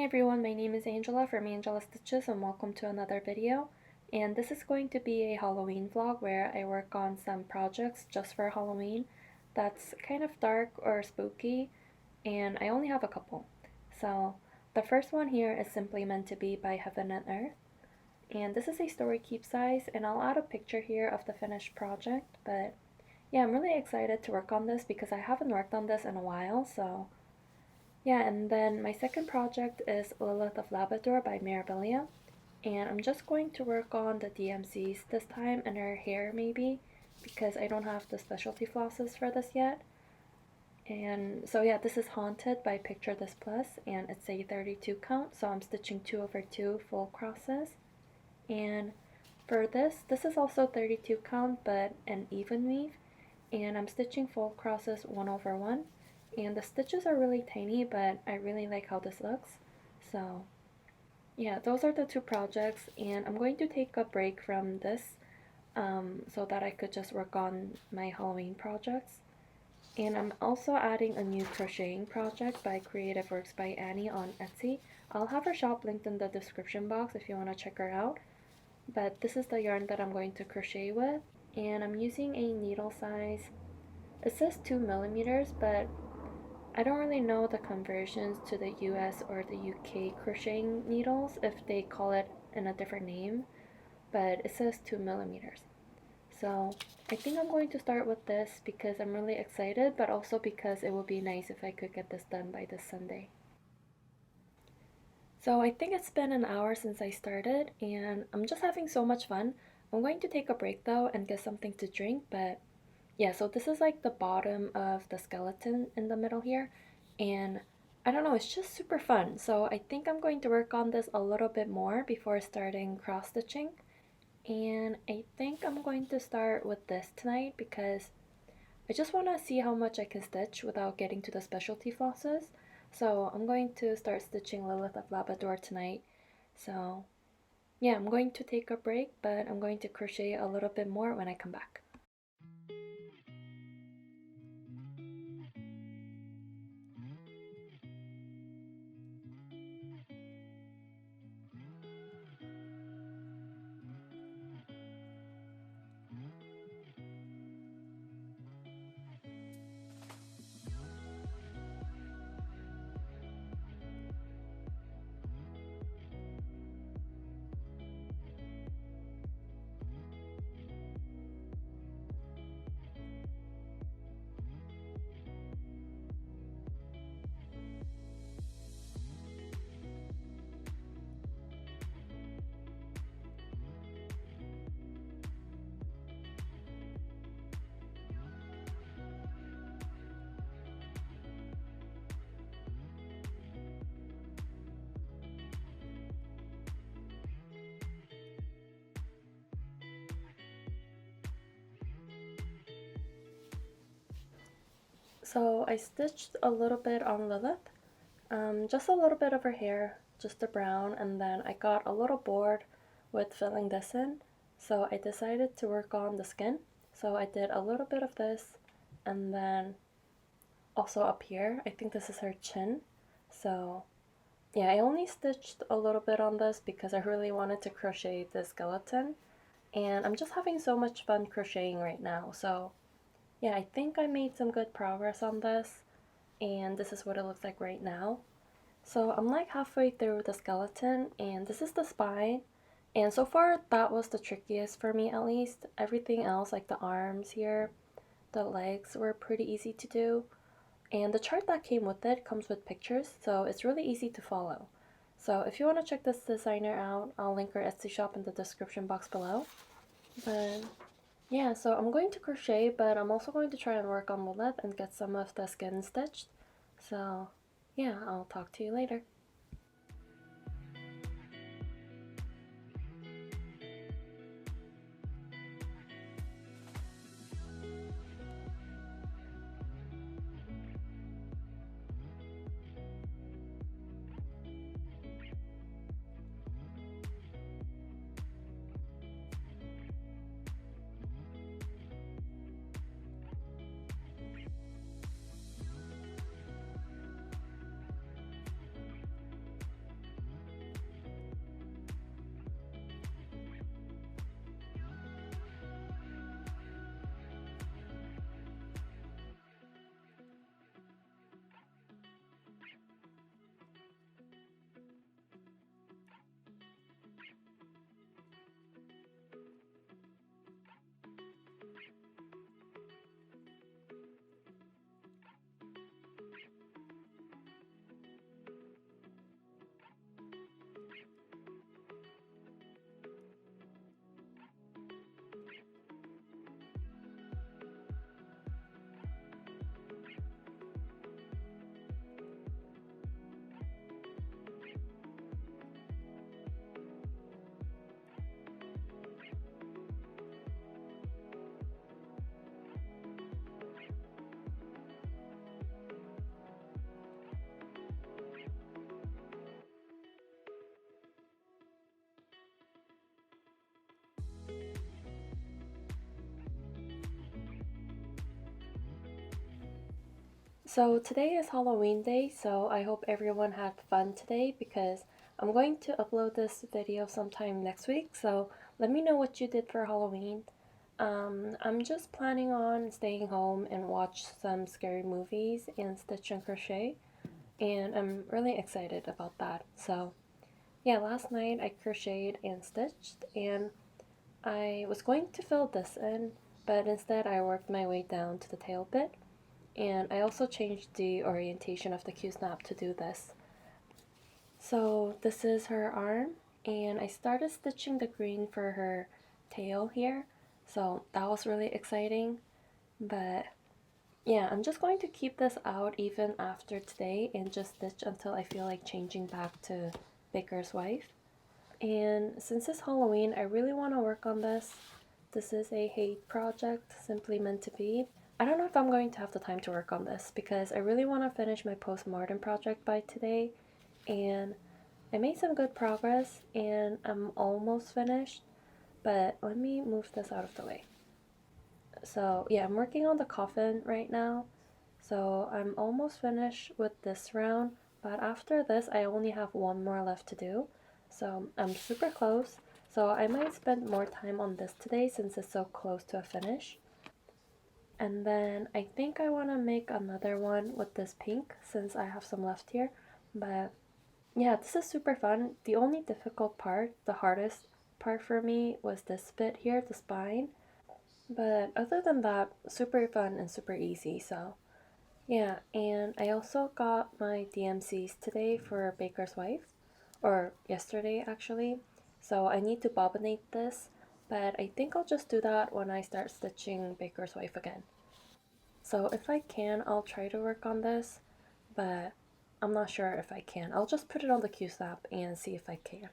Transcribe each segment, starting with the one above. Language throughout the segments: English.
everyone, my name is Angela from Angela Stitches and welcome to another video. And this is going to be a Halloween vlog where I work on some projects just for Halloween that's kind of dark or spooky, and I only have a couple. So the first one here is Simply Meant to Be by Heaven and Earth. And this is a story keep size, and I'll add a picture here of the finished project. But yeah, I'm really excited to work on this because I haven't worked on this in a while, so yeah. And then my second project is Lilith of Labrador by Mirabilia, and I'm just going to work on the DMCs this time and her hair maybe, because I don't have the specialty flosses for this yet. And so yeah, this is Haunted by Picture This Plus, and it's a 32 count, so I'm stitching 2/2 full crosses. And for this is also 32 count but an even weave, and I'm stitching full crosses 1/1. And the stitches are really tiny, but I really like how this looks. So yeah, those are the two projects, and I'm going to take a break from this so that I could just work on my Halloween projects. And I'm also adding a new crocheting project by Creative Works by Annie on Etsy. I'll have her shop linked in the description box if you want to check her out. But this is the yarn that I'm going to crochet with, and I'm using a needle size. It says 2mm, but I don't really know the conversions to the US or the UK crocheting needles, if they call it in a different name, but it says 2mm. So I think I'm going to start with this because I'm really excited, but also because it would be nice if I could get this done by this Sunday. So I think it's been an hour since I started, and I'm just having so much fun. I'm going to take a break though and get something to drink, but yeah, so this is like the bottom of the skeleton in the middle here, and I don't know, it's just super fun. So I think I'm going to work on this a little bit more before starting cross stitching, and I think I'm going to start with this tonight because I just want to see how much I can stitch without getting to the specialty flosses. So I'm going to start stitching Lilith of Labrador tonight. So yeah, I'm going to take a break, but I'm going to crochet a little bit more when I come back. So I stitched a little bit on Lilith, just a little bit of her hair, just the brown, and then I got a little bored with filling this in, so I decided to work on the skin. So I did a little bit of this, and then also up here, I think this is her chin. So yeah, I only stitched a little bit on this because I really wanted to crochet the skeleton, and I'm just having so much fun crocheting right now. So yeah, I think I made some good progress on this, and this is what it looks like right now. So I'm like halfway through the skeleton, and this is the spine, and so far that was the trickiest for me at least. Everything else, like the arms here, the legs, were pretty easy to do, and the chart that came with it comes with pictures, so it's really easy to follow. So if you want to check this designer out, I'll link her Etsy shop in the description box below. But yeah, so I'm going to crochet, but I'm also going to try and work on the lip and get some of the skin stitched. So yeah, I'll talk to you later. So today is Halloween day, so I hope everyone had fun today because I'm going to upload this video sometime next week, so let me know what you did for Halloween. I'm just planning on staying home and watch some scary movies and stitch and crochet, and I'm really excited about that. So yeah, last night I crocheted and stitched, and I was going to fill this in, but instead I worked my way down to the tail bit. And I also changed the orientation of the Q-snap to do this. So this is her arm, and I started stitching the green for her tail here, so that was really exciting. But yeah, I'm just going to keep this out even after today and just stitch until I feel like changing back to Baker's Wife. And since it's Halloween, I really want to work on this. This is a hate project, simply meant to be. I don't know if I'm going to have the time to work on this because I really want to finish my postmortem project by today, and I made some good progress and I'm almost finished, but let me move this out of the way. So yeah, I'm working on the coffin right now, so I'm almost finished with this round, but after this I only have one more left to do, so I'm super close. So I might spend more time on this today since it's so close to a finish. And then I think I want to make another one with this pink since I have some left here. But yeah, this is super fun. The only difficult part, the hardest part for me, was this bit here, the spine. But other than that, super fun and super easy. So yeah, and I also got my DMCs today for Baker's Wife, or yesterday actually. So I need to bobbinate this, but I think I'll just do that when I start stitching Baker's Wife again. So if I can, I'll try to work on this, but I'm not sure if I can. I'll just put it on the Q-snap and see if I can.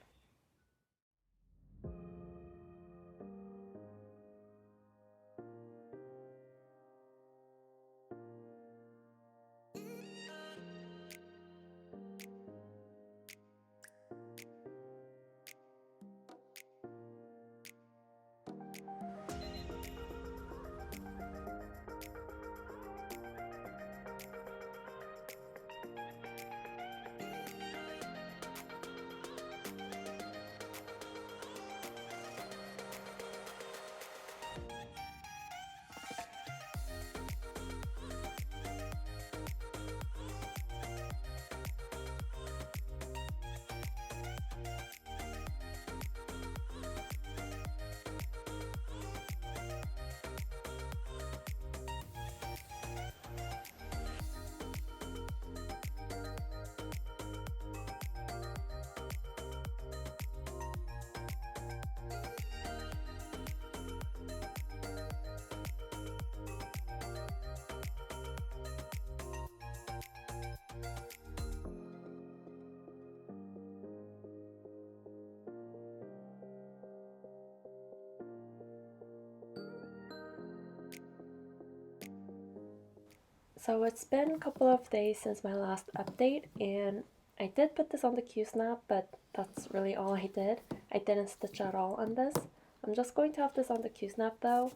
So it's been a couple of days since my last update, and I did put this on the Q-snap, but that's really all I did. I didn't stitch at all on this. I'm just going to have this on the Q-snap though,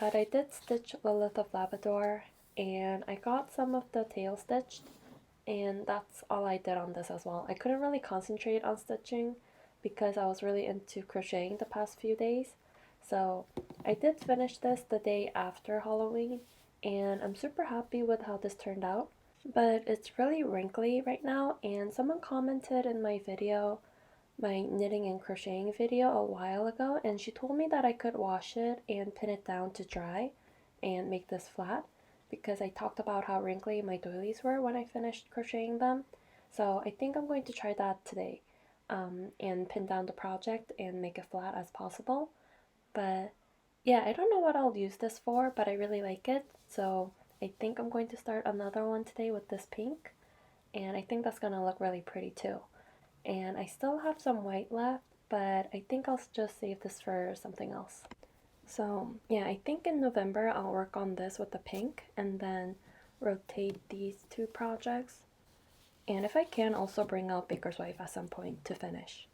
but I did stitch Lilith of Labrador, and I got some of the tail stitched, and that's all I did on this as well. I couldn't really concentrate on stitching because I was really into crocheting the past few days. So I did finish this the day after Halloween, and I'm super happy with how this turned out. But it's really wrinkly right now, and someone commented in my video, my knitting and crocheting video a while ago, and she told me that I could wash it and pin it down to dry and make this flat because I talked about how wrinkly my doilies were when I finished crocheting them. So I think I'm going to try that today, and pin down the project and make it flat as possible. But yeah, I don't know what I'll use this for, but I really like it. So I think I'm going to start another one today with this pink, and I think that's gonna look really pretty too. And I still have some white left, but I think I'll just save this for something else. So yeah, I think in November I'll work on this with the pink and then rotate these two projects. And if I can, also bring out Baker's Wife at some point to finish.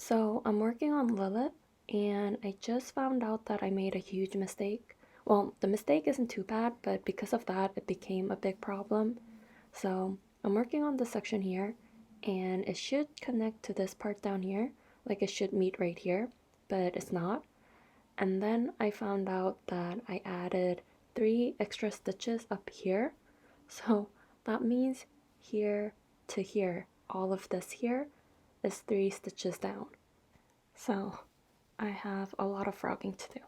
So I'm working on Lilith, and I just found out that I made a huge mistake. Well, the mistake isn't too bad, but because of that, it became a big problem. So I'm working on this section here, and it should connect to this part down here, like it should meet right here, but it's not. And then I found out that I added 3 extra stitches up here. So that means here to here, all of this here is 3 stitches down. So I have a lot of frogging to do.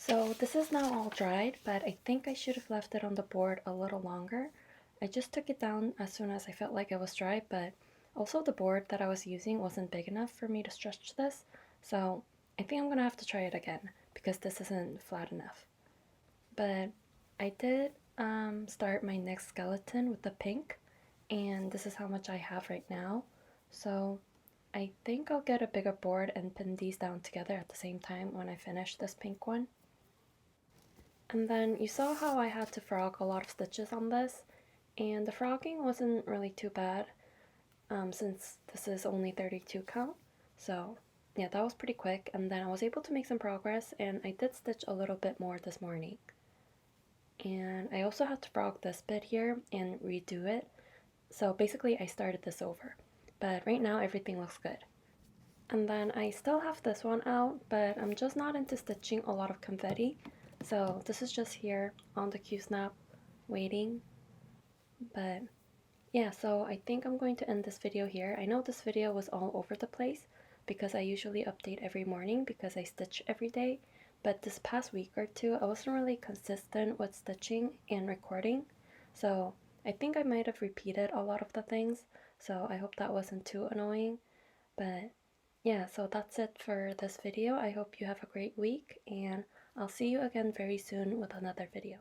So this is now all dried, but I think I should have left it on the board a little longer. I just took it down as soon as I felt like it was dry, but also the board that I was using wasn't big enough for me to stretch this, so I think I'm gonna have to try it again because this isn't flat enough. But I did start my next skeleton with the pink, and this is how much I have right now. So I think I'll get a bigger board and pin these down together at the same time when I finish this pink one. And then you saw how I had to frog a lot of stitches on this, and the frogging wasn't really too bad since this is only 32 count. So yeah, that was pretty quick, and then I was able to make some progress, and I did stitch a little bit more this morning. And I also had to frog this bit here and redo it. So basically I started this over, but right now everything looks good. And then I still have this one out, but I'm just not into stitching a lot of confetti. So this is just here on the Q-snap waiting. But yeah, so I think I'm going to end this video here. I know this video was all over the place because I usually update every morning because I stitch every day. But this past week or two, I wasn't really consistent with stitching and recording. So I think I might have repeated a lot of the things. So I hope that wasn't too annoying. But yeah, so that's it for this video. I hope you have a great week, and I'll see you again very soon with another video.